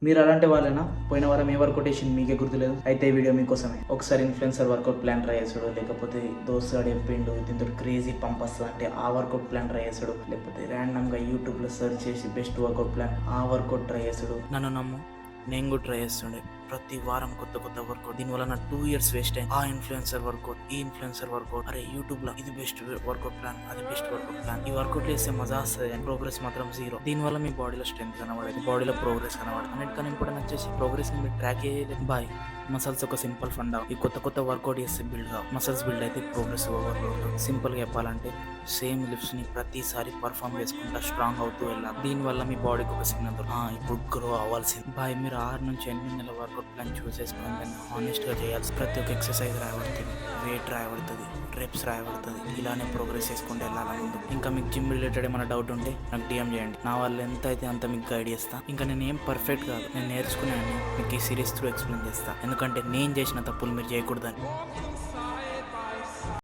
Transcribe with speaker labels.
Speaker 1: మీరు అలాంటి వాళ్ళైనా పోయిన వారం ఏ వర్కౌట్ వేసింది మీకే గుర్తులేదు. అయితే ఈ వీడియో మీకోసమే. ఒకసారి ఇన్ఫ్లుయెన్సర్ వర్కౌట్ ప్లాన్ ట్రై చేసాడు, లేకపోతే దోస్తుగాడు చెప్పిండు దీంతో క్రేజీ పంపస్ అంటే ఆ వర్కౌట్ ప్లాన్ ట్రై చేసాడు, లేకపోతే ర్యాండమ్గా యూట్యూబ్లో సెర్చ్ చేసి బెస్ట్ వర్కౌట్ ప్లాన్ ఆ వర్కౌట్ ట్రై చేసాడు. నన్ను నమ్ము, నేను కూడా ట్రై చేస్తుండే ప్రతి వారం కొత్త కొత్త వర్కౌట్. దీనివల్ల నా 2 years వేస్ట్ అయింది. ఆ ఇన్ఫ్లుయెన్సర్ వర్కౌట్, ఈ ఇన్ఫ్లుయెన్సర్ వర్కౌట్, అరే యూట్యూబ్ లో ఇది బెస్ట్ వర్కౌట్ ప్లాన్, అది బెస్ట్ వర్కౌట్ ప్లాన్. ఈ వర్కౌట్ చేస్తే మజా వస్తుంది కానీ ప్రోగ్రెస్ మాత్రం జీరో. దీనివల్ల మీ బాడీలో స్ట్రెంత్ కనబడదు, బాడీలో ప్రోగ్రెస్ కనబడదు. అన్నిటికన్నా ఇంపార్టెంట్ వచ్చేసి ప్రోగ్రెస్ ని మీరు ట్రాక్ చేయలేదు. బాయ్ మసల్స్ ఒక సింపుల్ ఫండా. ఈ కొత్త కొత్త వర్కౌట్ చేస్తే బిల్డ్ గా మసల్స్ బిల్డ్ అయితే ప్రోగ్రెస్ ఓవర్లోడ్. సింపుల్ గా చెప్పాలంటే సేమ్ లిఫ్ట్స్ ని ప్రతిసారి పర్ఫామ్ చేసుకుంటా స్ట్రాంగ్ అవుతూ వెళ్ళాలి. దీనివల్ల మీ బాడీకి ఒక సిగ్నల్ ఇప్పుడు గ్రో అవ్వాల్సింది. బాయ్ మీరు 6 నుంచి 8 నెలల వర్కౌట్ ప్లాన్ చూస్ చేసుకుని హానెస్ట్ గా చేయాల్సి. ప్రతి ఒక్క ఎక్సర్సైజ్ రాయబడుతుంది, వెయిట్ రాయబడుతుంది, రెప్స్ రాయబడుతుంది. ఇలానే ప్రోగ్రెస్ చేసుకుంటూ వెళ్ళాలి ముందు. ఇంకా మీకు జిమ్ రిలేటెడ్ ఏమైనా డౌట్ ఉంటే నాకు డిఎం చేయండి. నా వాళ్ళు ఎంత అయితే అంత మీకు గైడ్ చేస్తా. ఇంకా నేను ఏం పర్ఫెక్ట్ కాదు, నేను నేర్చుకున్నాను మీకు ఈ సిరీస్ త్రూ ఎక్స్ప్లెయిన్ చేస్తా. ఎందుకంటే నేను చేసిన తప్పులు మీరు చేయకూడదని.